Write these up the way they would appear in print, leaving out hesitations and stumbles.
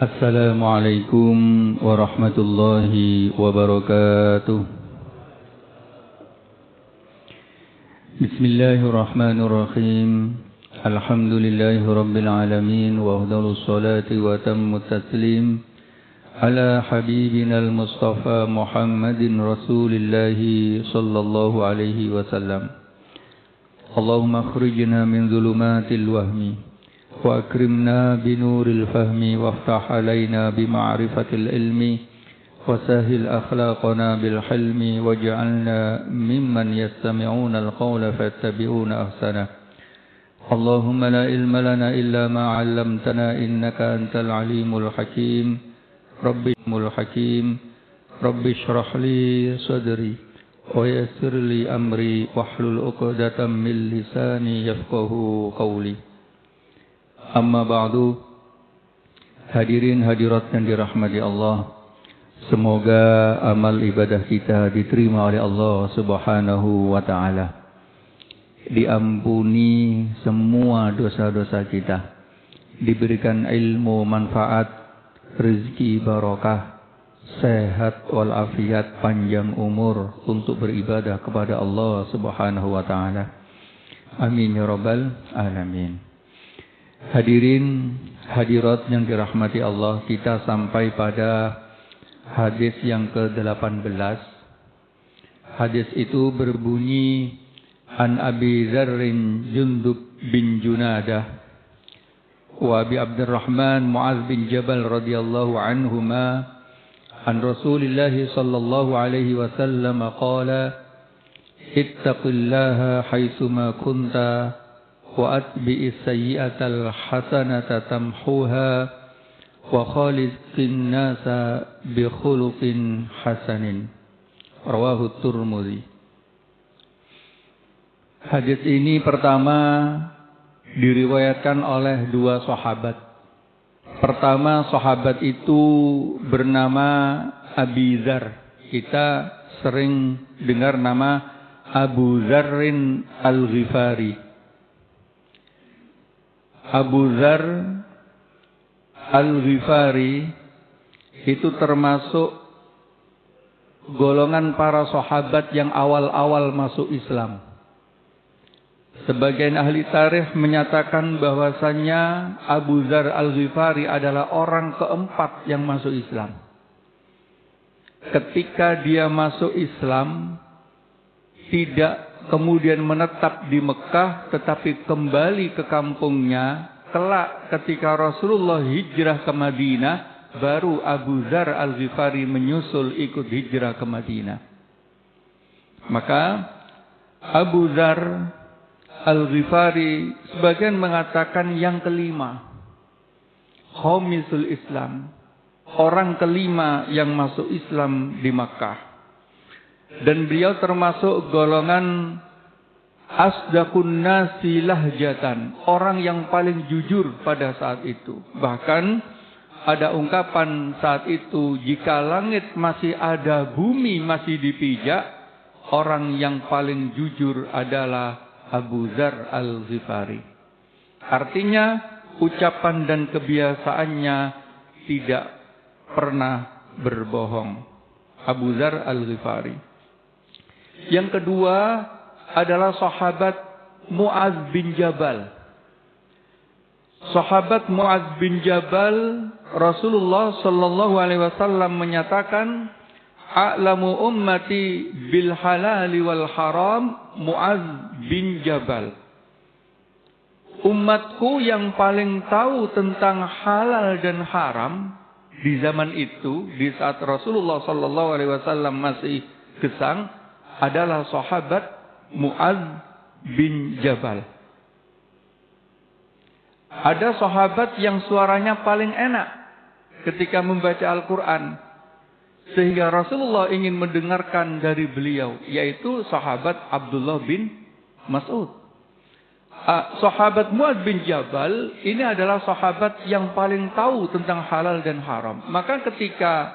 Assalamualaikum warahmatullahi wabarakatuh. Bismillahirrahmanirrahim. Alhamdulillahi rabbil alamin wa afdhalus salati wa tammut taslim ala habibina al-mustafa Muhammadin rasulillahi sallallahu alaihi wasallam. Allahumma akhrijna min dhulumatil wahmi وأكرمنا بنور الفهم وافتح علينا بمعرفة العلم وسهل أخلاقنا بالحلم واجعلنا ممن يستمعون القول فيتبعون أحسنه اللهم لا علم لنا إلا ما علمتنا إنك أنت العليم الحكيم رب اشرح لي صدري ويسر لي أمري واحلل عقدة من لساني يفقهوا قولي. Amma ba'du, hadirin hadirat yang dirahmati Allah, semoga amal ibadah kita diterima oleh Allah Subhanahu wa ta'ala, diampuni semua dosa-dosa kita, diberikan ilmu manfaat, rezeki barakah, sehat walafiat, panjang umur untuk beribadah kepada Allah Subhanahu wa ta'ala. Amin ya rabbal alamin. Hadirin hadirat yang dirahmati Allah, kita sampai pada hadis yang ke-18. Hadis itu berbunyi, An Abi Dzarrin Jundub bin Junadah wa Abi Abdurrahman Mu'adz bin Jabal radhiyallahu anhuma an Rasulillah sallallahu alaihi wasallam qala ittaqillaha haitsuma kunta وأتبع السيئة الحسنة تمحوها وخالق الناس بخلق حسن رواه الترمذي. Hadis ini pertama diriwayatkan oleh dua sahabat. Pertama, sahabat itu bernama Abi Dzar. Kita sering dengar nama Abu Dzarrin Al-Ghifari. Abu Dzar Al-Ghifari itu termasuk golongan para sahabat yang awal-awal masuk Islam. Sebagian ahli tarikh menyatakan bahwasannya Abu Dzar Al-Ghifari adalah orang keempat yang masuk Islam. Ketika dia masuk Islam, tidak kemudian menetap di Mekah, tetapi kembali ke kampungnya. Kelak ketika Rasulullah hijrah ke Madinah, baru Abu Dzar Al-Ghifari menyusul ikut hijrah ke Madinah. Maka Abu Dzar Al-Ghifari sebagian mengatakan yang kelima, Khamisul Islam, orang kelima yang masuk Islam di Makkah. Dan beliau termasuk golongan asdaqun nasi lahjatan, orang yang paling jujur pada saat itu. Bahkan ada ungkapan saat itu, jika langit masih ada, bumi masih dipijak, orang yang paling jujur adalah Abu Dzar Al-Ghifari. Artinya ucapan dan kebiasaannya tidak pernah berbohong. Abu Dzar Al-Ghifari. Yang kedua adalah sahabat Mu'adz bin Jabal. Sahabat Mu'adz bin Jabal, Rasulullah sallallahu alaihi wasallam menyatakan, a'lamu ummati bil halali wal haram Mu'adz bin Jabal. Umatku yang paling tahu tentang halal dan haram di zaman itu, di saat Rasulullah sallallahu alaihi wasallam masih gesang, adalah sahabat Mu'adz bin Jabal. Ada sahabat yang suaranya paling enak ketika membaca Al-Quran, sehingga Rasulullah ingin mendengarkan dari beliau, yaitu sahabat Abdullah bin Mas'ud. Sahabat Mu'adz bin Jabal ini adalah sahabat yang paling tahu tentang halal dan haram. Maka ketika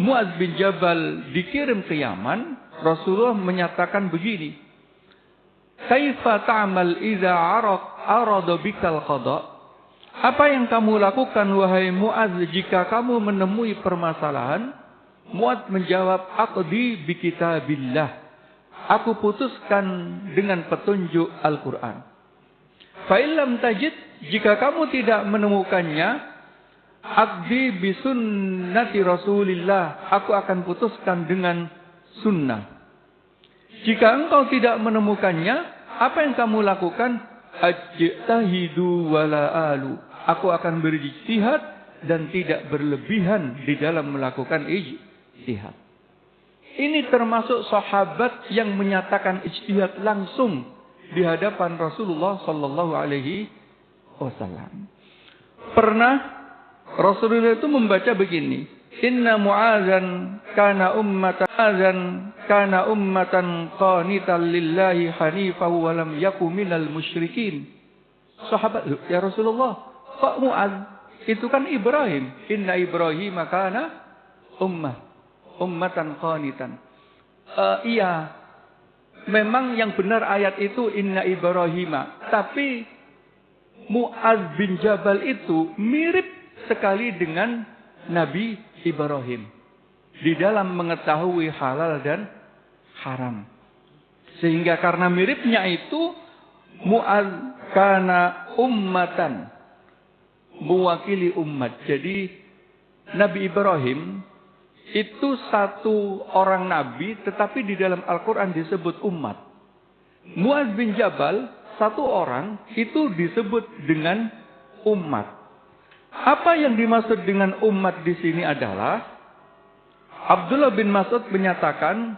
Mu'adz bin Jabal dikirim ke Yaman, Rasulullah menyatakan begini, kaifa ta'mal idza arada bikal qada? Apa yang kamu lakukan wahai Mu'adz jika kamu menemui permasalahan? Mu'adz menjawab, aqdi bi kitabillah. Aku putuskan dengan petunjuk Al-Quran. Fa illam tajid, jika kamu tidak menemukannya, aqdi bi sunnati Rasulillah. Aku akan putuskan dengan sunnah. Jika engkau tidak menemukannya, apa yang kamu lakukan? Ajtahidu wala alu. Aku akan berijtihad dan tidak berlebihan di dalam melakukan ijtihad. Ini termasuk sahabat yang menyatakan ijtihad langsung di hadapan Rasulullah sallallahu alaihi wasallam. Pernah Rasulullah itu membaca begini, Inna Mu'adzan kana ummatan qanitan lillahi hanifan wa lam yakun minal musyrikin. Sahabat, ya Rasulullah, kok Mu'adz? Itu kan Ibrahim. Inna Ibrahim kana ummatan qanitan. Iya, memang yang benar ayat itu Inna Ibrahim. Tapi Mu'adz bin Jabal itu mirip sekali dengan Nabi Ibrahim di dalam mengetahui halal dan haram. Sehingga karena miripnya itu Mu'adz kana ummatan, mewakili umat. Jadi Nabi Ibrahim itu satu orang nabi, tetapi di dalam Al-Quran disebut umat. Mu'adz bin Jabal satu orang itu disebut dengan umat. Apa yang dimaksud dengan umat di sini adalah Abdullah bin Mas'ud menyatakan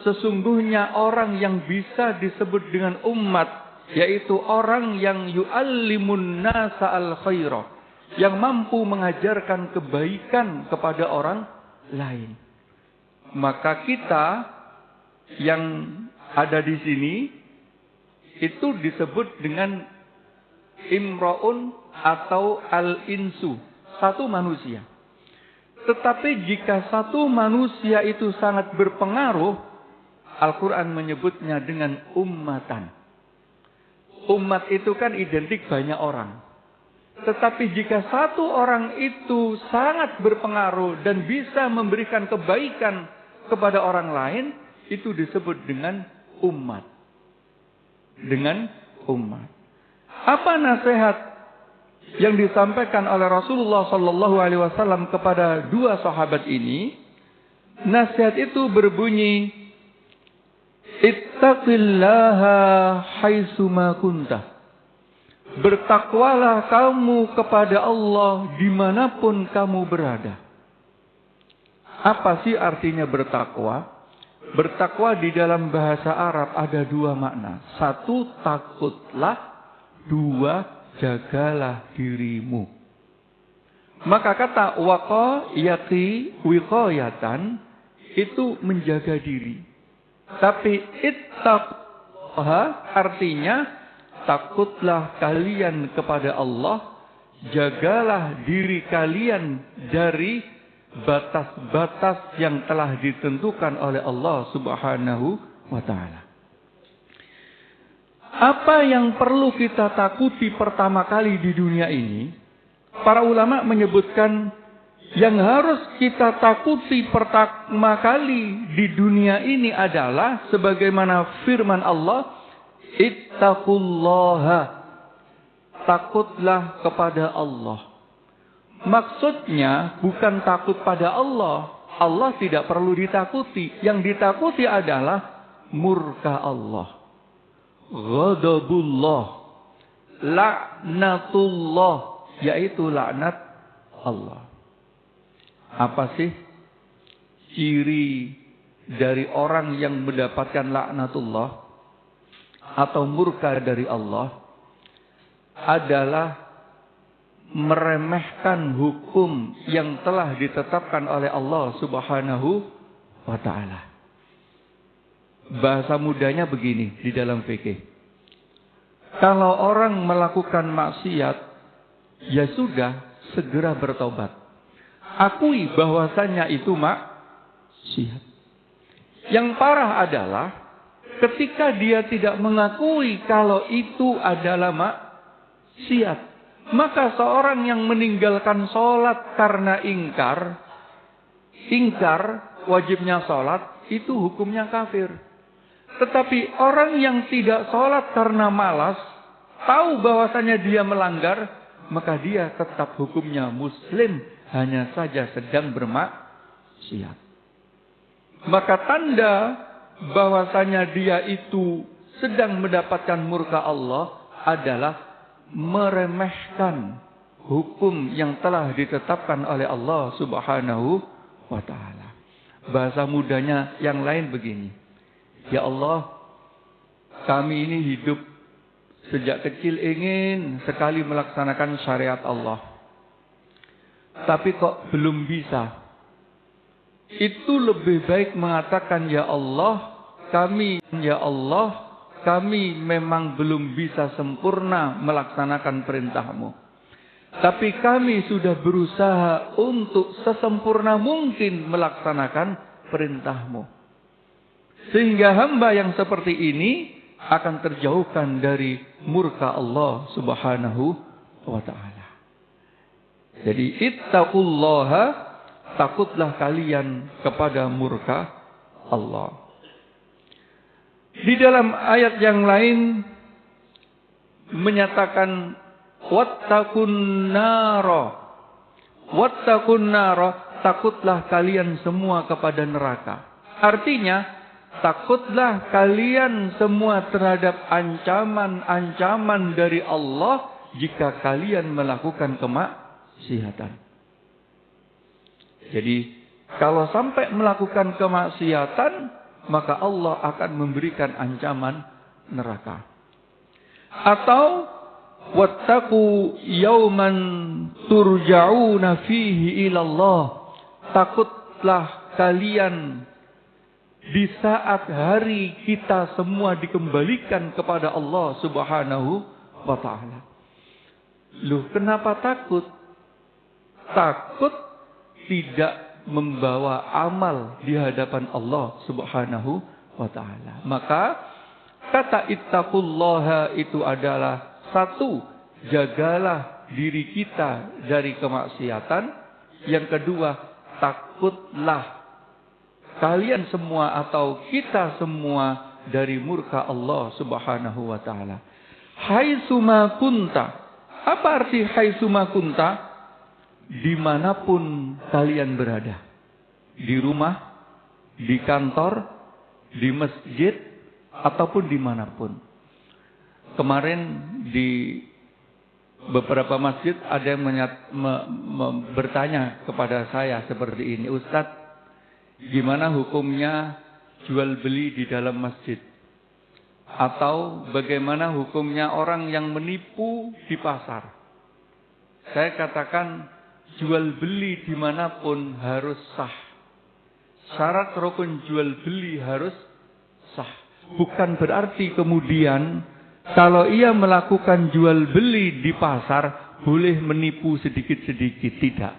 sesungguhnya orang yang bisa disebut dengan umat yaitu orang yang yu'allimun nasa al-khairah, yang mampu mengajarkan kebaikan kepada orang lain. Maka kita yang ada di sini itu disebut dengan imra'un atau al-insu, satu manusia. Tetapi jika satu manusia itu sangat berpengaruh, Al-Quran menyebutnya dengan ummatan. Umat itu kan identik banyak orang. Tetapi jika satu orang itu sangat berpengaruh dan bisa memberikan kebaikan kepada orang lain, itu disebut dengan umat. Dengan umat. Apa nasihat yang disampaikan oleh Rasulullah sallallahu alaihi wasallam kepada dua sahabat ini? Nasihat itu berbunyi, ittaqillaha haitsuma kunta. Bertakwalah kamu kepada Allah dimanapun kamu berada. Apa sih artinya bertakwa? Bertakwa di dalam bahasa Arab ada dua makna. Satu, takutlah. Dua, jagalah dirimu. Maka kata waqayati wiqayatan itu menjaga diri. Tapi ittaqha artinya takutlah kalian kepada Allah, jagalah diri kalian dari batas-batas yang telah ditentukan oleh Allah Subhanahu wa taala. Apa yang perlu kita takuti pertama kali di dunia ini? Para ulama menyebutkan yang harus kita takuti pertama kali di dunia ini adalah sebagaimana firman Allah, ittaqullaha, takutlah kepada Allah. Maksudnya bukan takut pada Allah. Allah tidak perlu ditakuti. Yang ditakuti adalah murka Allah, ghadabullah, laknatullah, yaitu laknat Allah. Apa sih ciri dari orang yang mendapatkan laknatullah atau murka dari Allah? Adalah meremehkan hukum yang telah ditetapkan oleh Allah Subhanahu wa taala. Bahasa mudanya begini di dalam fikih. Kalau orang melakukan maksiat, ya sudah, segera bertobat. Akui bahwasannya itu maksiat. Yang parah adalah ketika dia tidak mengakui kalau itu adalah maksiat, Maka seorang yang meninggalkan sholat karena ingkar wajibnya sholat, itu hukumnya kafir. Tetapi orang yang tidak sholat karena malas, tahu bahwasanya dia melanggar, maka dia tetap hukumnya muslim, hanya saja sedang bermaksiat. Maka tanda bahwasanya dia itu sedang mendapatkan murka Allah adalah meremehkan hukum yang telah ditetapkan oleh Allah Subhanahu wa ta'ala. Bahasa mudanya yang lain begini. Ya Allah, kami ini hidup sejak kecil ingin sekali melaksanakan syariat Allah. Tapi kok belum bisa. Itu lebih baik mengatakan, ya Allah, kami memang belum bisa sempurna melaksanakan perintah-Mu. Tapi kami sudah berusaha untuk sesempurna mungkin melaksanakan perintah-Mu. Sehingga hamba yang seperti ini akan terjauhkan dari murka Allah Subhanahu wa ta'ala. Jadi ittaqullaha, takutlah kalian kepada murka Allah. Di dalam ayat yang lain menyatakan wattaqun nara, takutlah kalian semua kepada neraka. Artinya, takutlah kalian semua terhadap ancaman-ancaman dari Allah jika kalian melakukan kemaksiatan. Jadi, kalau sampai melakukan kemaksiatan, maka Allah akan memberikan ancaman neraka. Atau wattaqu yauman turja'una fihi ilallah, takutlah kalian di saat hari kita semua dikembalikan kepada Allah Subhanahu wa ta'ala. Loh, kenapa takut? Takut tidak membawa amal di hadapan Allah Subhanahu wa ta'ala. Maka kata ittaqullaha itu adalah satu, jagalah diri kita dari kemaksiatan. Yang kedua, takutlah kalian semua atau kita semua dari murka Allah Subhanahu wa ta'ala. Haitsuma kunta. Apa arti haitsuma kunta? Dimanapun kalian berada, di rumah, di kantor, di masjid, ataupun dimanapun. Kemarin di beberapa masjid ada yang bertanya kepada saya seperti ini, Ustadz, gimana hukumnya jual beli di dalam masjid? Atau bagaimana hukumnya orang yang menipu di pasar? Saya katakan, jual beli dimanapun harus sah. Syarat rukun jual beli harus sah. Bukan berarti kemudian kalau ia melakukan jual beli di pasar boleh menipu sedikit-sedikit. Tidak.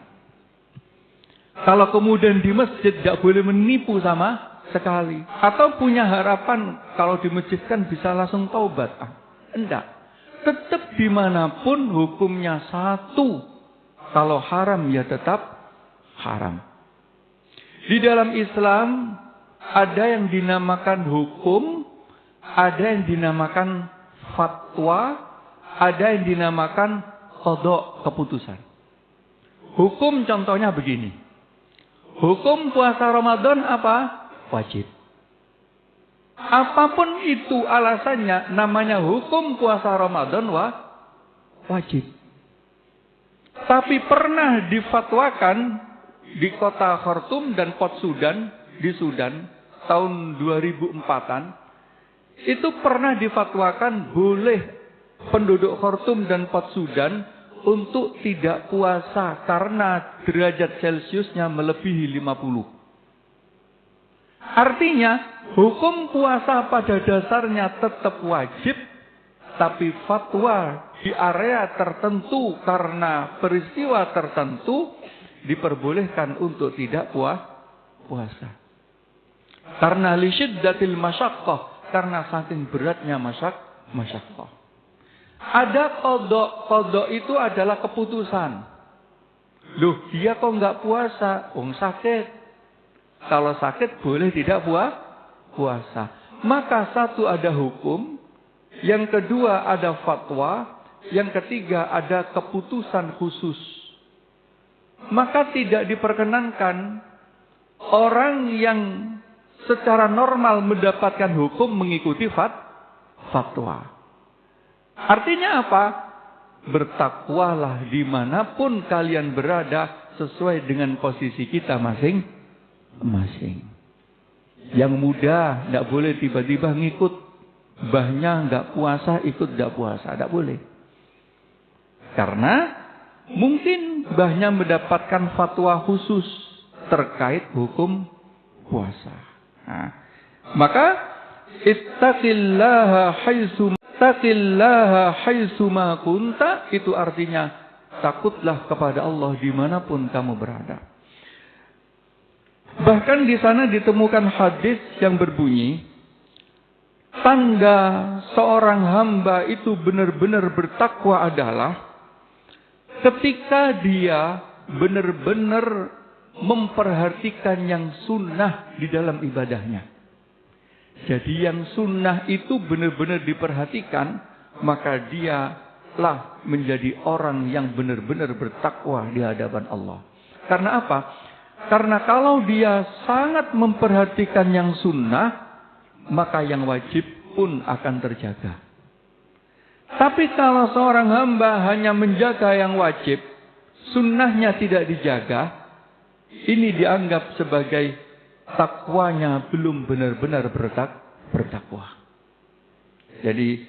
Kalau kemudian di masjid tidak boleh menipu sama sekali. Atau punya harapan kalau di masjid kan bisa langsung taubat. Tidak. Tetap dimanapun hukumnya satu. Kalau haram ya tetap haram. Di dalam Islam ada yang dinamakan hukum, ada yang dinamakan fatwa, ada yang dinamakan qada, keputusan. Hukum contohnya begini. Hukum puasa Ramadan apa? Wajib. Apapun itu alasannya, namanya hukum puasa Ramadan wajib. Tapi pernah difatwakan di kota Khartoum dan Port Sudan, di Sudan, tahun 2004-an, itu pernah difatwakan boleh penduduk Khartoum dan Port Sudan untuk tidak puasa karena derajat Celciusnya melebihi 50. Artinya, hukum puasa pada dasarnya tetap wajib, tapi fatwa di area tertentu karena peristiwa tertentu diperbolehkan untuk tidak puasa. Karena li syiddatil masyaqqah, karena saking beratnya masyaqqah. Ada qadha. Qadha itu adalah keputusan. Loh, dia kok nggak puasa? Sakit. Kalau sakit boleh tidak puasa. Maka satu ada hukum, yang kedua ada fatwa, yang ketiga ada keputusan khusus. Maka tidak diperkenankan orang yang secara normal mendapatkan hukum mengikuti fatwa. Artinya apa? Bertakwalah dimanapun kalian berada sesuai dengan posisi kita masing-masing. Yang muda tidak boleh tiba-tiba ngikut. Mbahnya nggak puasa, ikut nggak puasa. Tidak boleh. Karena mungkin mbahnya mendapatkan fatwa khusus terkait hukum puasa. Nah, maka ittaqillaha haitsuma kunta, itu artinya takutlah kepada Allah dimanapun kamu berada. Bahkan di sana ditemukan hadis yang berbunyi, tanda seorang hamba itu benar-benar bertakwa adalah ketika dia benar-benar memperhatikan yang sunnah di dalam ibadahnya. Jadi yang sunnah itu benar-benar diperhatikan, maka dialah menjadi orang yang benar-benar bertakwa di hadapan Allah. Karena apa? Karena kalau dia sangat memperhatikan yang sunnah, maka yang wajib pun akan terjaga. Tapi kalau seorang hamba hanya menjaga yang wajib, sunnahnya tidak dijaga, ini dianggap sebagai takwanya belum benar-benar bertakwa. Jadi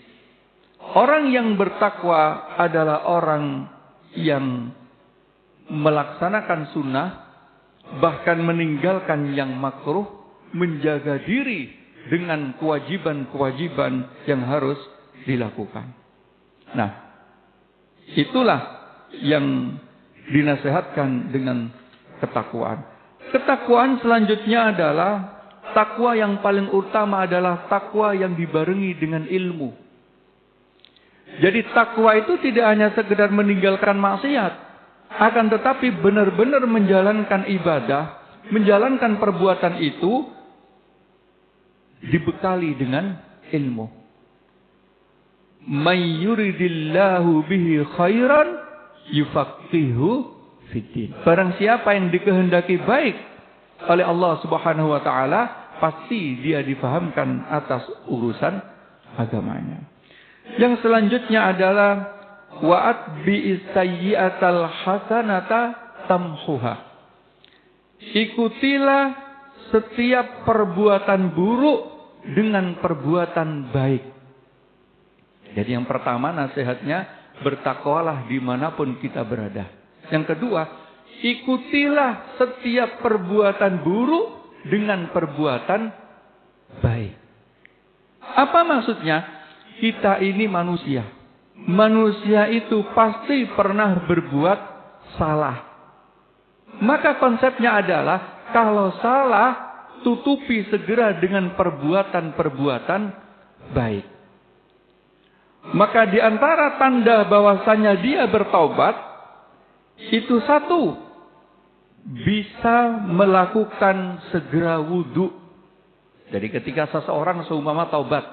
orang yang bertakwa adalah orang yang melaksanakan sunnah, bahkan meninggalkan yang makruh, menjaga diri dengan kewajiban-kewajiban yang harus dilakukan. Nah, itulah yang dinasihatkan dengan ketakwaan. Ketakwaan selanjutnya adalah takwa yang paling utama adalah takwa yang dibarengi dengan ilmu. Jadi takwa itu tidak hanya sekedar meninggalkan maksiat, akan tetapi benar-benar menjalankan ibadah, menjalankan perbuatan itu dibekali dengan ilmu. May yuridillahu bihi khairan yufaqihu fiddin. Barang siapa yang dikehendaki baik oleh Allah Subhanahu wa taala, pasti dia difahamkan atas urusan agamanya. Yang selanjutnya adalah wa'at bi'is sayyi'atal hasanata tamhuha. Ikutilah setiap perbuatan buruk dengan perbuatan baik. Jadi yang pertama nasihatnya, bertakwalah dimanapun kita berada. Yang kedua, ikutilah setiap perbuatan buruk dengan perbuatan baik. Apa maksudnya? Kita ini manusia. Manusia itu pasti pernah berbuat salah. Maka konsepnya adalah, kalau salah, tutupi segera dengan perbuatan-perbuatan baik. Maka di antara tanda bahwasanya dia bertaubat, itu satu, bisa melakukan segera wudu. Jadi ketika seseorang seumpama taubat,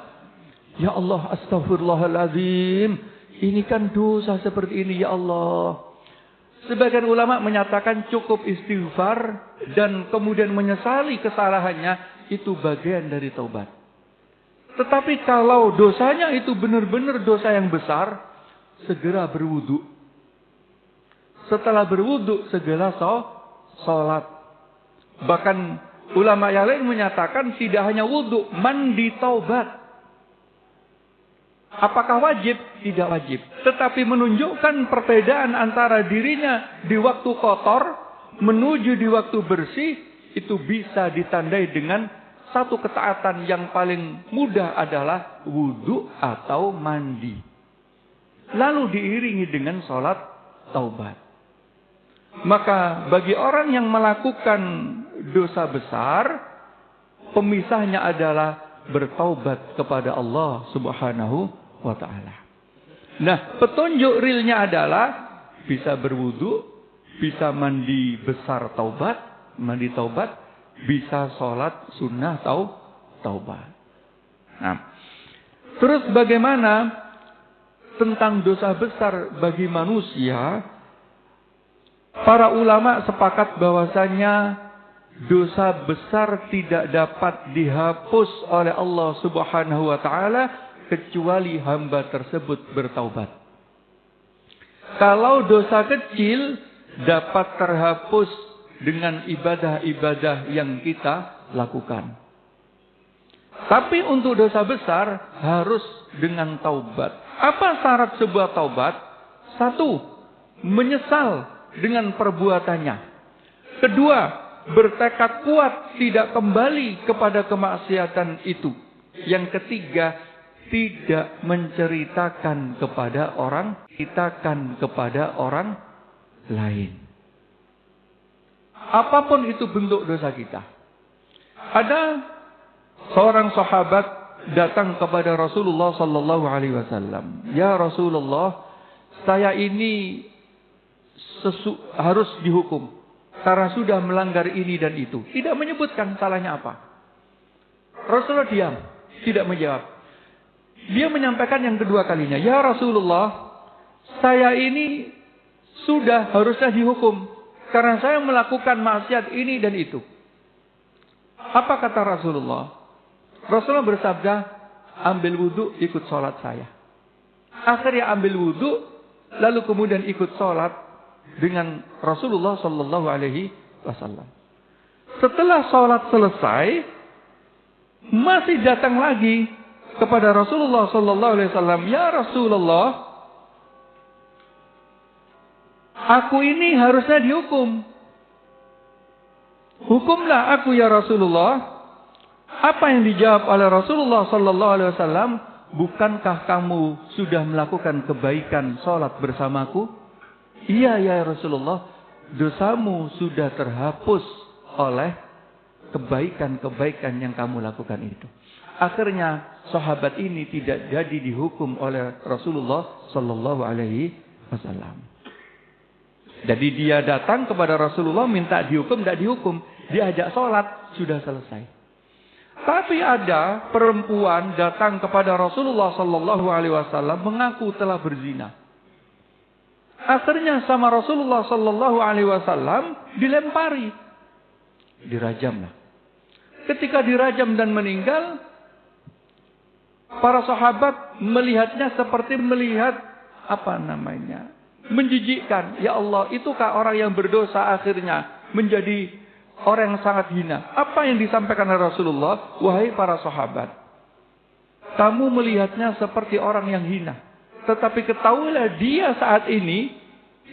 ya Allah, astagfirullahaladzim, ini kan dosa seperti ini ya Allah. Sebagian ulama menyatakan cukup istighfar dan kemudian menyesali kesalahannya, itu bagian dari taubat. Tetapi kalau dosanya itu benar-benar dosa yang besar, segera berwudu. Setelah berwudu, segera sholat. Bahkan ulama yang lain menyatakan tidak hanya wudu, mandi taubat. Apakah wajib? Tidak wajib. Tetapi menunjukkan perbedaan antara dirinya di waktu kotor menuju di waktu bersih, itu bisa ditandai dengan satu ketaatan yang paling mudah adalah wudu atau mandi. Lalu diiringi dengan sholat taubat. Maka bagi orang yang melakukan dosa besar, pemisahnya adalah bertaubat kepada Allah Subhanahu wa ta'ala. Nah, petunjuk realnya adalah bisa berwudu, bisa mandi besar taubat, mandi taubat, bisa sholat sunnah taubat. Nah, terus bagaimana tentang dosa besar bagi manusia? Para ulama sepakat bahwasanya dosa besar tidak dapat dihapus oleh Allah Subhanahu wa taala kecuali hamba tersebut bertaubat. Kalau dosa kecil dapat terhapus dengan ibadah-ibadah yang kita lakukan. Tapi untuk dosa besar harus dengan taubat. Apa syarat sebuah taubat? 1, menyesal dengan perbuatannya. 2, bertekad kuat tidak kembali kepada kemaksiatan itu. Yang 3, tidak menceritakan kepada orang lain. Apapun itu bentuk dosa kita. Ada seorang sahabat datang kepada Rasulullah sallallahu alaihi wasallam. Ya Rasulullah, saya ini harus dihukum karena sudah melanggar ini dan itu. Tidak menyebutkan salahnya apa. Rasulullah diam, tidak menjawab. Dia menyampaikan yang kedua kalinya. Ya Rasulullah, saya ini sudah harusnya dihukum karena saya melakukan maksiat ini dan itu. Apa kata Rasulullah? Rasulullah bersabda, ambil wudu, ikut sholat saya. Akhirnya ambil wudu, lalu kemudian ikut sholat dengan Rasulullah sallallahu alaihi wasallam. Setelah sholat selesai, masih datang lagi kepada Rasulullah sallallahu alaihi wasallam. Ya Rasulullah, aku ini harusnya dihukum. Hukumlah aku ya Rasulullah. Apa yang dijawab oleh Rasulullah sallallahu alaihi wasallam? Bukankah kamu sudah melakukan kebaikan sholat bersamaku? Iya ya Rasulullah, dosamu sudah terhapus oleh kebaikan-kebaikan yang kamu lakukan itu. Akhirnya sahabat ini tidak jadi dihukum oleh Rasulullah sallallahu alaihi wasallam. Jadi dia datang kepada Rasulullah minta dihukum, tidak dihukum. Dia ajak sholat, sudah selesai. Tapi ada perempuan datang kepada Rasulullah sallallahu alaihi wasallam mengaku telah berzina. Akhirnya sama Rasulullah sallallahu alaihi wasallam dilempari. Dirajamlah. Ketika dirajam dan meninggal, para sahabat melihatnya seperti melihat menjijikkan. Ya Allah, itukah orang yang berdosa akhirnya menjadi orang yang sangat hina? Apa yang disampaikan oleh Rasulullah? Wahai para sahabat, kamu melihatnya seperti orang yang hina. Tetapi ketahuilah dia saat ini,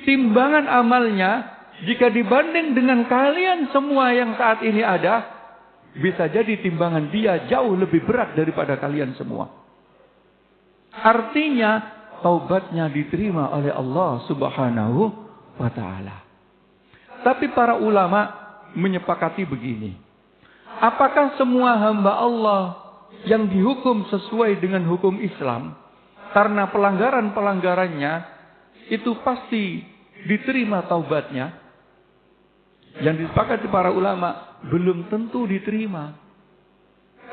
timbangan amalnya, jika dibanding dengan kalian semua yang saat ini ada, bisa jadi timbangan dia jauh lebih berat daripada kalian semua. Artinya, taubatnya diterima oleh Allah Subhanahu wa ta'ala. Tapi para ulama menyepakati begini. Apakah semua hamba Allah yang dihukum sesuai dengan hukum Islam, karena pelanggaran-pelanggarannya itu pasti diterima taubatnya? Yang disepakati para ulama, belum tentu diterima.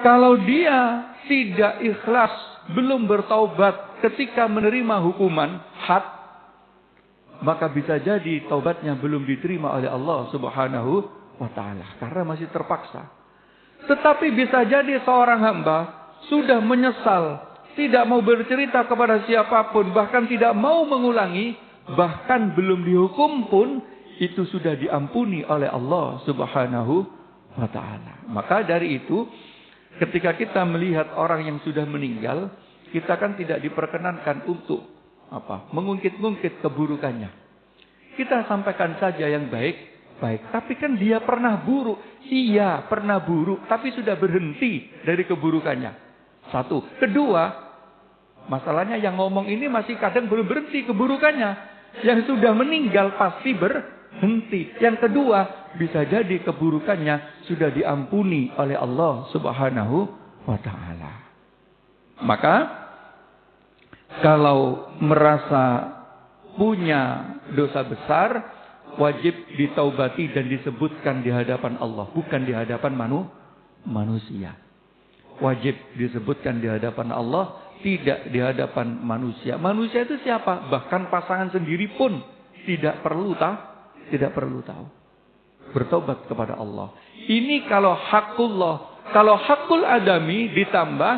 Kalau dia tidak ikhlas, belum bertaubat ketika menerima hukuman had, maka bisa jadi taubatnya belum diterima oleh Allah Subhanahu wa ta'ala, karena masih terpaksa. Tetapi bisa jadi seorang hamba sudah menyesal, tidak mau bercerita kepada siapapun, bahkan tidak mau mengulangi, bahkan belum dihukum pun, itu sudah diampuni oleh Allah Subhanahu wa ta'ala. Maka dari itu, ketika kita melihat orang yang sudah meninggal, kita kan tidak diperkenankan untuk mengungkit-ungkit keburukannya. Kita sampaikan saja yang baik. Tapi kan dia pernah buruk. Iya, pernah buruk, tapi sudah berhenti dari keburukannya. Satu. Kedua, masalahnya yang ngomong ini masih kadang belum berhenti keburukannya. Yang sudah meninggal pasti berhenti. Yang kedua, bisa jadi keburukannya sudah diampuni oleh Allah Subhanahu wa ta'ala. Maka Kalau merasa punya dosa besar, wajib ditaubati dan disebutkan di hadapan Allah, bukan di hadapan manusia. Wajib disebutkan di hadapan Allah, tidak di hadapan manusia. Manusia itu siapa? Bahkan pasangan sendiri pun tidak perlu tahu. Bertobat kepada Allah. Ini kalau hakullah. Kalau hakul adami ditambah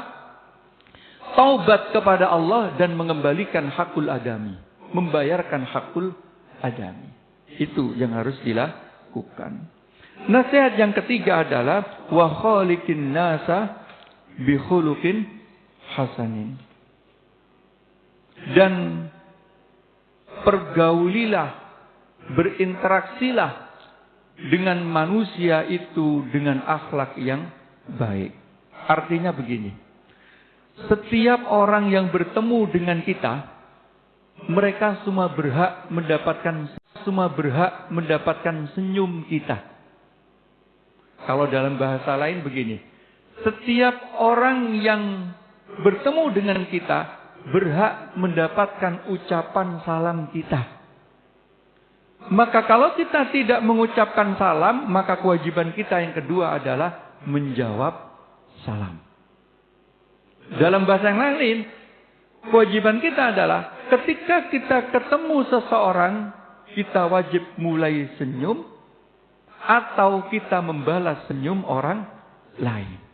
taubat kepada Allah dan mengembalikan hakul adami. Membayarkan hakul adami. Itu yang harus dilakukan. Nasihat yang ketiga adalah wa khaliqin nasa bi khuluqin hasanin. Dan pergaulilah, berinteraksilah dengan manusia itu dengan akhlak yang baik. Artinya begini. Setiap orang yang bertemu dengan kita, mereka semua berhak mendapatkan senyum kita. Kalau dalam bahasa lain begini. Setiap orang yang bertemu dengan kita berhak mendapatkan ucapan salam kita. Maka kalau kita tidak mengucapkan salam, maka kewajiban kita yang kedua adalah menjawab salam. Dalam bahasa yang lain, kewajiban kita adalah ketika kita ketemu seseorang, kita wajib mulai senyum atau kita membalas senyum orang lain.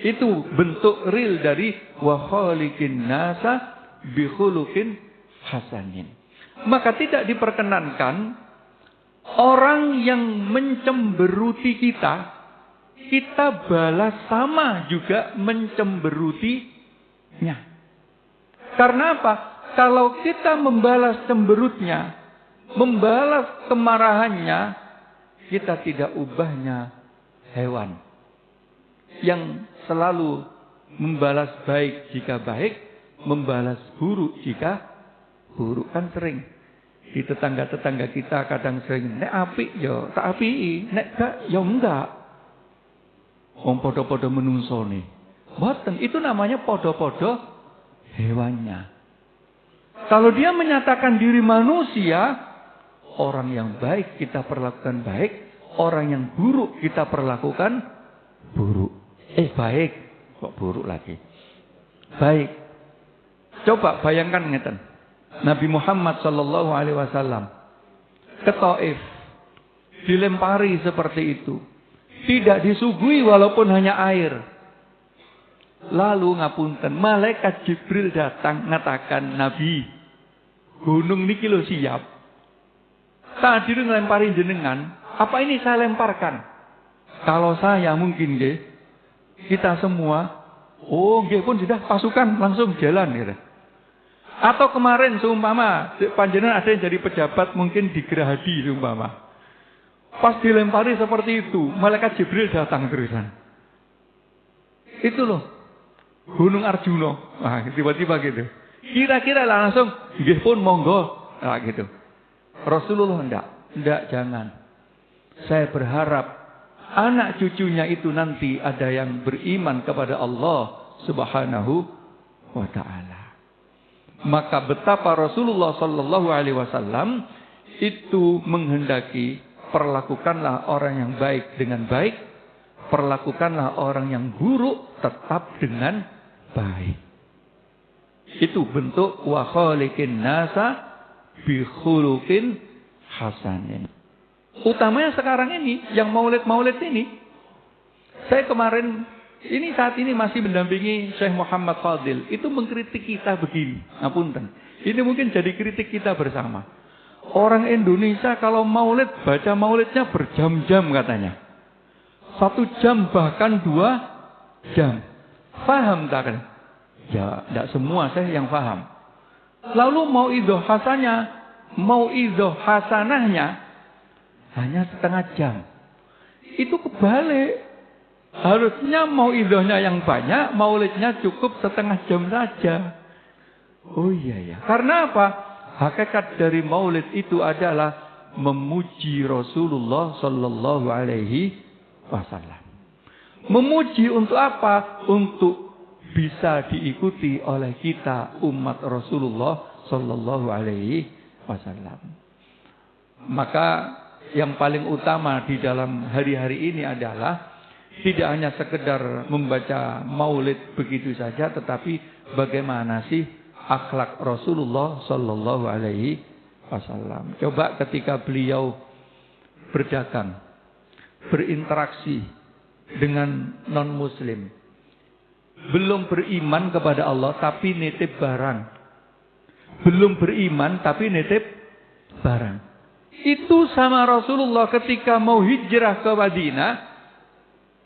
Itu bentuk real dari wa khaliqin nasa bi khuluqin hasanin. Maka tidak diperkenankan orang yang mencemberuti kita balas sama juga mencemberutinya. Karena apa? Kalau kita membalas cemberutnya, membalas kemarahannya, kita tidak ubahnya hewan yang selalu membalas baik jika baik, membalas buruk jika buruk. Kan sering di tetangga-tetangga kita kadang sering nek apik ya tak apiki, nek gak ya enggak. Wong podo-podo menungsone. Mboten, itu namanya podo-podo hewannya. Kalau dia menyatakan diri manusia, orang yang baik kita perlakukan baik, orang yang buruk kita perlakukan buruk. Baik, kok buruk lagi. Baik. Coba bayangkan ngeten. Nabi Muhammad sallallahu alaihi wasallam ke Taif dilempari seperti itu. Tidak disuguhi walaupun hanya air. Lalu ngapunten, malaikat Jibril datang ngatakan, Nabi, gunung niki lho siap. Tak diri ngelempari jenengan, apa ini saya lemparkan? Kalau saya mungkin nggih, kita semua, nggih pun sudah pasukan langsung jalan gitu. Atau kemarin seumpama panjenengan ada yang jadi pejabat mungkin di Gerahadi seumpama. Pas dilempari seperti itu, malaikat Jibril datang terusan. Itu loh, Gunung Arjuna. Nah, tiba-tiba gitu. Kira-kira langsung, nggih pun monggo. Nah, gitu. Rasulullah enggak, jangan. Saya berharap anak cucunya itu nanti ada yang beriman kepada Allah Subhanahu wa taala. Maka betapa Rasulullah sallallahu alaihi wasallam itu menghendaki perlakukanlah orang yang baik dengan baik, perlakukanlah orang yang buruk tetap dengan baik. Itu bentuk wa khaliqin nasa bi khuluqin hasanin. Utamanya sekarang ini, yang maulid-maulid ini. Saya kemarin, saat ini masih mendampingi Syekh Muhammad Fadil. Itu mengkritik kita begini. Ngapunten. Ini mungkin jadi kritik kita bersama. Orang Indonesia kalau maulid, baca maulidnya berjam-jam katanya. 1 jam bahkan 2 jam. Faham tak kan? Ya, tidak semua saya yang paham. Lalu mau idoh hasanahnya hanya 1/2 jam. Itu kebalik. Harusnya mau idohnya yang banyak, maulidnya cukup 1/2 jam saja. Oh iya ya. Karena apa? Hakikat dari maulid itu adalah memuji Rasulullah sallallahu alaihi wasallam. Memuji untuk apa? Untuk bisa diikuti oleh kita umat Rasulullah sallallahu alaihi wasallam. Maka yang paling utama di dalam hari-hari ini adalah tidak hanya sekedar membaca maulid begitu saja, tetapi bagaimana sih akhlak Rasulullah sallallahu alaihi wasallam. Coba ketika beliau berdagang, berinteraksi dengan non-muslim, belum beriman kepada Allah tapi nitip barang, belum beriman tapi nitip barang. Itu sama Rasulullah ketika mau hijrah ke Madinah,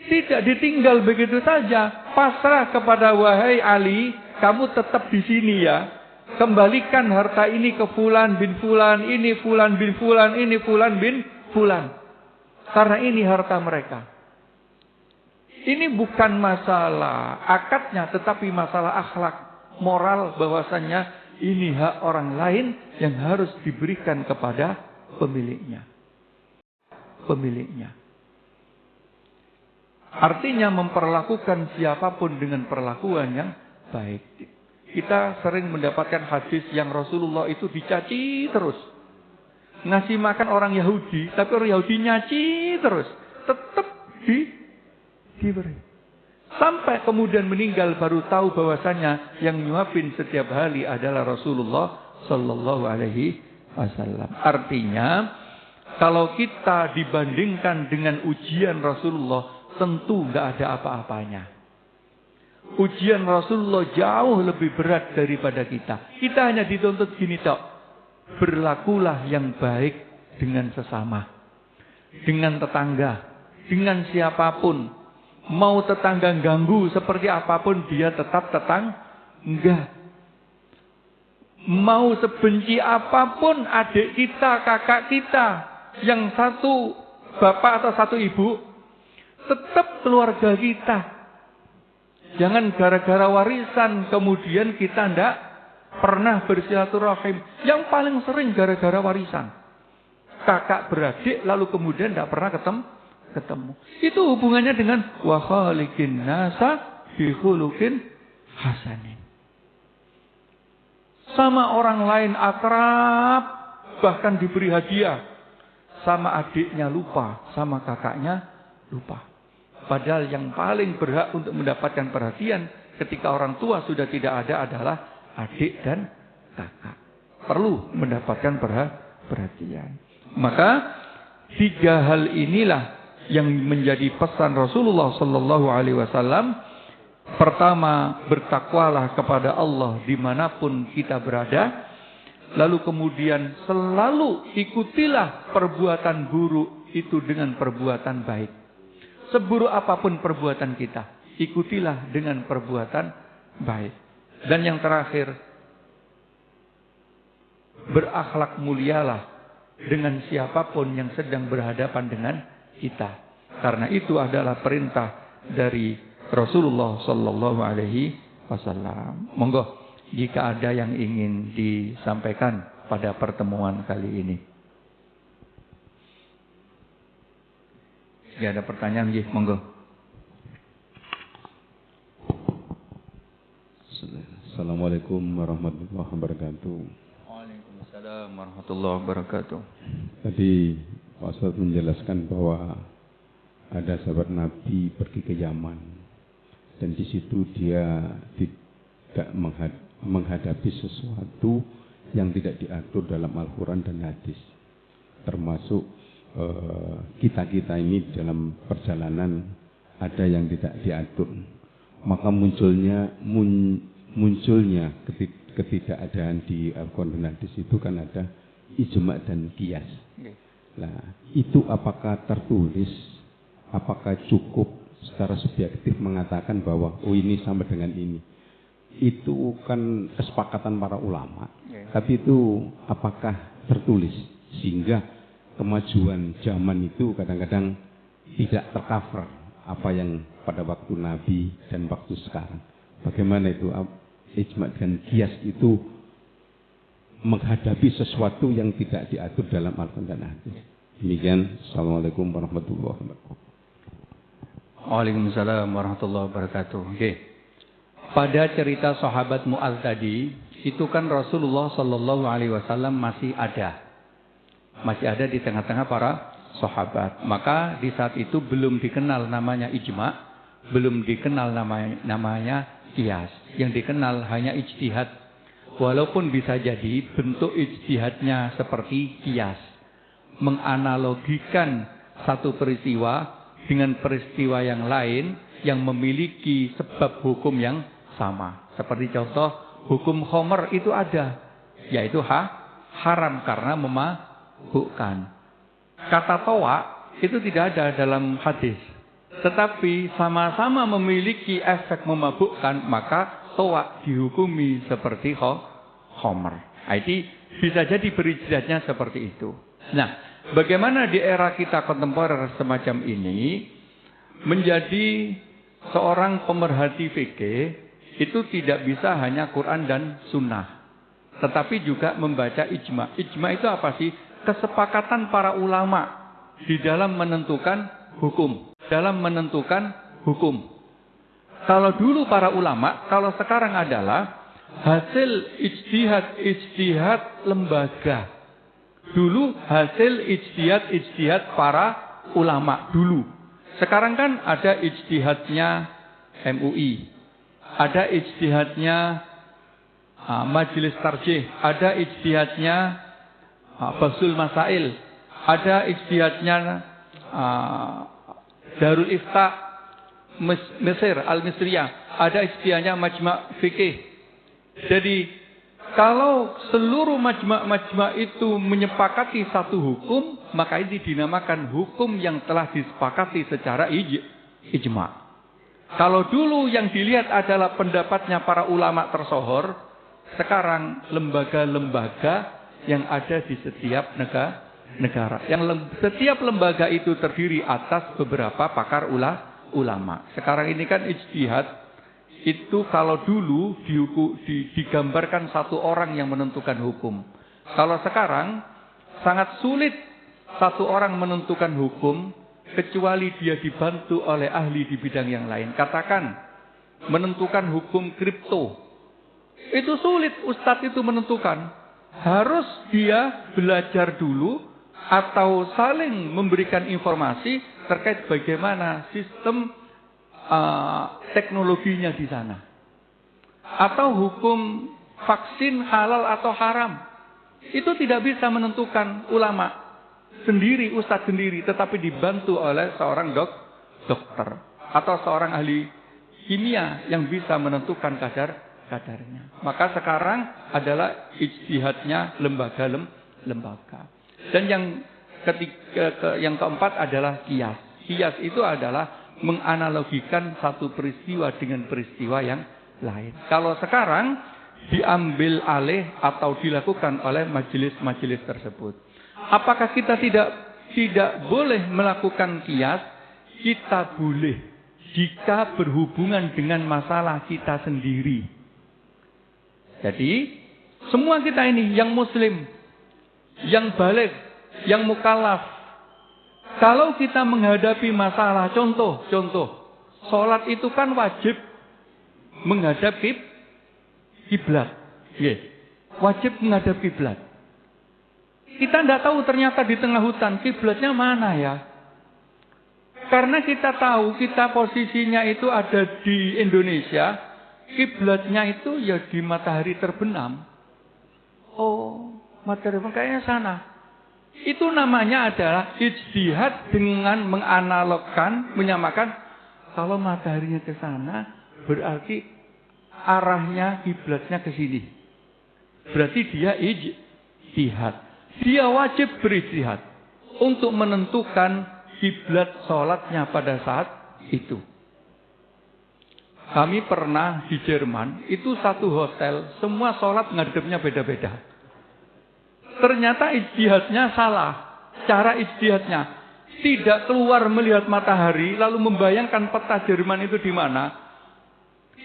tidak ditinggal begitu saja, pasrah kepada wahai Ali, kamu tetap di sini ya. Kembalikan harta ini ke fulan bin fulan, ini fulan bin fulan, ini fulan bin fulan. Karena ini harta mereka. Ini bukan masalah akadnya, tetapi masalah akhlak moral bahwasannya ini hak orang lain yang harus diberikan kepada pemiliknya. Pemiliknya. Artinya memperlakukan siapapun dengan perlakuan yang baik. Kita sering mendapatkan hadis yang Rasulullah itu dicaci terus. Ngasih makan orang Yahudi, tapi orang Yahudi nyaci terus. Tetap diberi. Sampai kemudian meninggal baru tahu bahwasanya yang nyuapin setiap hari adalah Rasulullah sallallahu alaihi wasallam. Artinya, kalau kita dibandingkan dengan ujian Rasulullah, tentu nggak ada apa-apanya. Ujian Rasulullah jauh lebih berat daripada kita. Kita hanya dituntut gini tok. Berlakulah yang baik dengan sesama. Dengan tetangga. Dengan siapapun. Mau tetangga ganggu seperti apapun, dia tetap tetangga. Mau sebenci apapun adik kita, kakak kita, yang satu bapak atau satu ibu, tetap keluarga kita. Jangan gara-gara warisan kemudian kita tidak pernah bersilaturahim. Yang paling sering gara-gara warisan. Kakak beradik lalu kemudian tidak pernah ketemu. Itu hubungannya dengan wa khaliqin nasa bi khuluqin hasanin. Sama orang lain akrab, bahkan diberi hadiah. Sama adiknya lupa, sama kakaknya lupa. Padahal yang paling berhak untuk mendapatkan perhatian ketika orang tua sudah tidak ada adalah adik dan kakak. Perlu mendapatkan perhatian. Maka 3 hal inilah yang menjadi pesan Rasulullah sallallahu alaihi wasallam. Pertama, bertakwalah kepada Allah dimanapun kita berada. Lalu kemudian selalu ikutilah perbuatan buruk itu dengan perbuatan baik. Seburuk apapun perbuatan kita, ikutilah dengan perbuatan baik. Dan yang terakhir, berakhlak mulialah dengan siapapun yang sedang berhadapan dengan kita. Karena itu adalah perintah dari Rasulullah sallallahu alaihi wasallam. Monggo jika ada yang ingin disampaikan pada pertemuan kali ini. Jika ada pertanyaan, monggo. Assalamualaikum warahmatullahi wabarakatuh. Waalaikumsalam warahmatullahi wabarakatuh. Tadi Pak Ustaz menjelaskan bahwa ada sahabat Nabi pergi ke Yaman dan di situ dia tidak menghadapi sesuatu yang tidak diatur dalam Al-Quran dan hadis, termasuk kita ini dalam perjalanan ada yang tidak diatur, maka munculnya ketidakadaan di Al-Quran dan hadis itu kan ada ijma' dan qiyas. Nah, itu apakah tertulis, apakah cukup secara subjektif mengatakan bahwa oh ini sama dengan ini? Itu kan kesepakatan para ulama, tapi itu apakah tertulis sehingga kemajuan zaman itu kadang-kadang tidak tercover apa yang pada waktu Nabi dan waktu sekarang. Bagaimana itu ijma' dan qiyas itu menghadapi sesuatu yang tidak diatur dalam Al-Quran dan hadis. Demikian. Assalamualaikum warahmatullahi wabarakatuh. Waalaikumsalam warahmatullahi wabarakatuh. Oke. pada cerita sahabat Mu'adz tadi, itu kan Rasulullah Shallallahu Alaihi Wasallam masih ada di tengah-tengah para sahabat. Maka di saat itu belum dikenal namanya ijma, belum dikenal namanya qiyas. Yang dikenal hanya ijtihad. Walaupun bisa jadi bentuk ijtihadnya seperti qiyas, menganalogikan satu peristiwa dengan peristiwa yang lain yang memiliki sebab hukum yang sama. Seperti contoh, hukum khamr itu ada, yaitu haram karena memabukkan. Kata towa itu tidak ada dalam hadis, tetapi sama-sama memiliki efek memabukkan, maka towa dihukumi seperti khamr. Jadi bisa jadi berijtihadnya seperti itu. Nah, bagaimana di era kita kontemporer semacam ini menjadi seorang pemerhati fikih itu tidak bisa hanya Quran dan Sunnah, tetapi juga membaca ijma. Ijma itu apa sih? Kesepakatan para ulama di dalam menentukan hukum. Kalau dulu para ulama, kalau sekarang adalah hasil ijtihad lembaga. Dulu hasil ijtihad para ulama dulu. Sekarang kan ada ijtihadnya MUI, ada ijtihadnya Majelis Tarjih, ada ijtihadnya Basul Masail, ada ijtihadnya Darul Ifta Mesir Al-Misriyah, ada ijtihadnya Majma' Fikih. Jadi kalau seluruh majma' itu menyepakati satu hukum, maka ini dinamakan hukum yang telah disepakati secara ijma'. Kalau dulu yang dilihat adalah pendapatnya para ulama tersohor, sekarang lembaga-lembaga yang ada di setiap negara. Setiap lembaga itu terdiri atas beberapa pakar ulama. Sekarang ini kan ijtihad. Itu kalau dulu digambarkan satu orang yang menentukan hukum. Kalau sekarang sangat sulit satu orang menentukan hukum kecuali dia dibantu oleh ahli di bidang yang lain. Katakan menentukan hukum kripto. Itu sulit ustadz itu menentukan. Harus dia belajar dulu atau saling memberikan informasi terkait bagaimana sistem teknologinya di sana. Atau hukum vaksin halal atau haram. Itu tidak bisa menentukan ulama sendiri, ustadz sendiri, tetapi dibantu oleh seorang dokter atau seorang ahli kimia yang bisa menentukan kadarnya. Maka sekarang adalah ijtihadnya lembaga. Dan yang keempat adalah qiyas. Qiyas itu adalah menganalogikan satu peristiwa dengan peristiwa yang lain. Kalau sekarang diambil alih atau dilakukan oleh majelis-majelis tersebut. Apakah kita tidak boleh melakukan qiyas? Kita boleh jika berhubungan dengan masalah kita sendiri. Jadi semua kita ini yang muslim, yang baligh, yang mukallaf, kalau kita menghadapi masalah, contoh, sholat itu kan wajib menghadap kiblat. Wajib menghadap kiblat. Kita tidak tahu ternyata di tengah hutan kiblatnya mana ya. Karena kita tahu kita posisinya itu ada di Indonesia, kiblatnya itu ya di matahari terbenam. Oh, matahari terbenam kayaknya sana. Itu namanya adalah ijtihad dengan menganalogkan, menyamakan. Kalau mataharinya ke sana, berarti arahnya kiblatnya ke sini. Berarti dia ijtihad. Dia wajib berijtihad untuk menentukan kiblat sholatnya pada saat itu. Kami pernah di Jerman, itu satu hotel, semua sholat ngadepnya beda-beda. Ternyata ijtihadnya salah. Cara ijtihadnya tidak keluar melihat matahari lalu membayangkan peta Jerman itu di mana.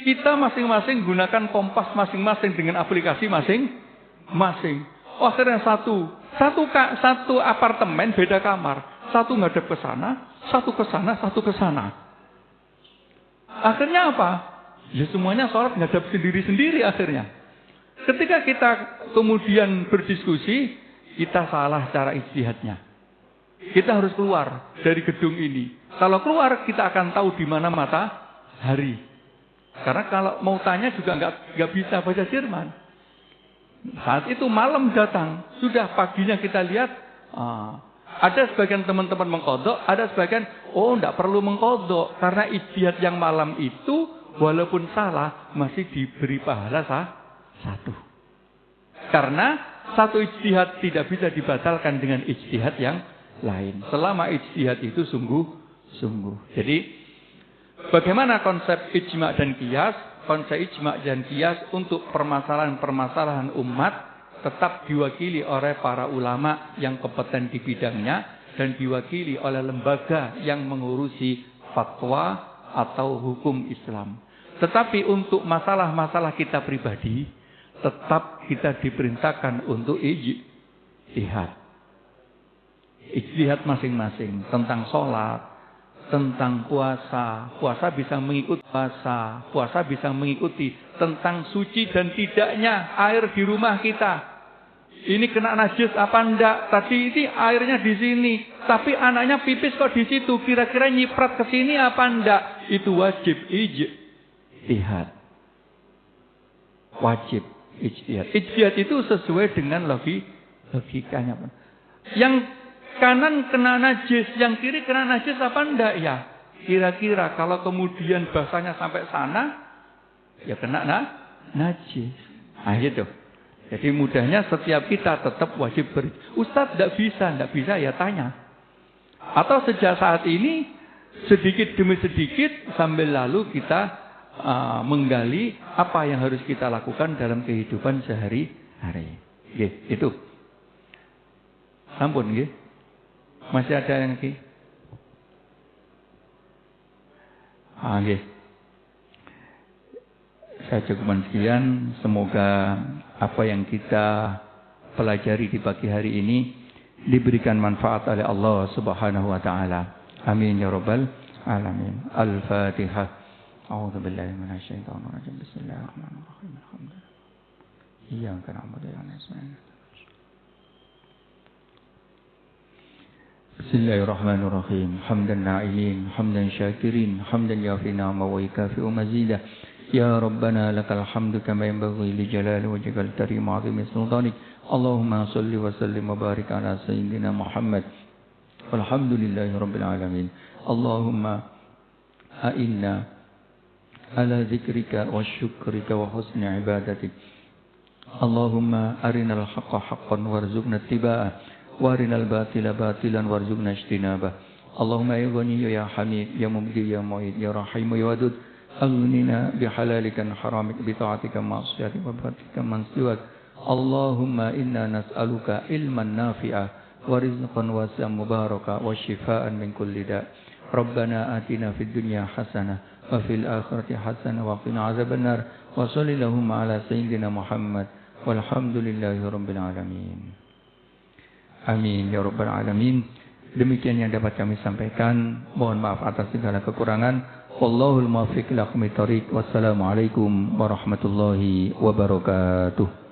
Kita masing-masing gunakan kompas masing-masing dengan aplikasi masing-masing. Oh, akhirnya satu apartemen beda kamar. Satu ngadep ke sana, satu ke sana, satu ke sana. Akhirnya apa? Ya semuanya sholat ngadap sendiri-sendiri akhirnya. Ketika kita kemudian berdiskusi, kita salah cara ijtihadnya. Kita harus keluar dari gedung ini. Kalau keluar, kita akan tahu di mana matahari. Karena kalau mau tanya juga nggak bisa bahasa Jerman. Saat itu malam datang, sudah paginya kita lihat, ada sebagian teman-teman mengkodok, ada sebagian, nggak perlu mengkodok. Karena ijtihad yang malam itu, walaupun salah, masih diberi pahala satu. Karena satu ijtihad tidak bisa dibatalkan dengan ijtihad yang lain. Selama ijtihad itu sungguh-sungguh. Jadi, bagaimana konsep ijma' dan qiyas? Konsep ijma' dan qiyas untuk permasalahan-permasalahan umat tetap diwakili oleh para ulama yang kompeten di bidangnya dan diwakili oleh lembaga yang mengurusi fatwa atau hukum Islam. Tetapi untuk masalah-masalah kita pribadi, tetap kita diperintahkan untuk ijtihad. Ijtihad masing-masing tentang sholat, tentang puasa. Puasa bisa mengikuti puasa bisa mengikuti tentang suci dan tidaknya air di rumah kita. Ini kena najis apa enggak? Tadi ini airnya di sini, tapi anaknya pipis kok di situ. Kira-kira nyiprat ke sini apa enggak? Itu wajib ijtihad. Wajib ijtihad. Ijtihad itu sesuai dengan logikanya. Yang kanan kena najis, yang kiri kena najis apa enggak ya? Kira-kira kalau kemudian bahasanya sampai sana, ya kena najis. Nah gitu. Jadi mudahnya setiap kita tetap wajib Ustadz enggak bisa ya tanya. Atau sejak saat ini, sedikit demi sedikit sambil lalu kita menggali apa yang harus kita lakukan dalam kehidupan sehari-hari. Itu. Sampun nggih. Masih ada yang lagi? Nggih. Saya cukupkan sekian. Semoga apa yang kita pelajari di pagi hari ini diberikan manfaat oleh Allah Subhanahu wa taala. Amin ya rabbal alamin. Al-Fatihah. A'udzu billahi minasyaitonir rajim. Bismillahirrahmanirrahim. Alhamdulillah. Iyyaka na'budu wa iyyaka nasta'in. Bismillahirrahmanirrahim. Hamdan na'ilin, hamdan syakirin, hamdan yafi ni'ma wa yukafi'u mazidah. Ya Rabbana lakal hamdu kama yanbaghi li jalali wajhikal karim 'azimi sultanik. Allahumma shalli wa sallim wa barik ala sayyidina Muhammad. Walhamdulillahi rabbil alamin. Allahumma a'inna ala dzikrika wa syukrika wa husni ibadatik. Allahumma arinal haqqa haqqan warzuqna ittiba'ah. Warinal batila batilan warzuqna ijtinabah. Allahumma ya ghani ya hamid ya mubdi ya mu'id ya rahim ya wadud aghnina bihalalika an haramik bi ta'atika ma'siyatika wa batika man siwak. Allahumma inna nas'aluka ilman nafi'a wa rizqan wasi'an mubaraka wa shifaa'an min kulli da'. Rabbana atina fid dunya hasanah wa fil akhirati hasanah wa qina azabannar. Wa sallallahu ala sayyidina Muhammad walhamdulillahi rabbil alamin. Amin ya rabbal alamin. Demikian yang dapat kami sampaikan. Mohon maaf atas segala kekurangan. Wallahul muwaffiq ila aqwamit thoriq. Wassalamualaikum warahmatullahi wabarakatuh.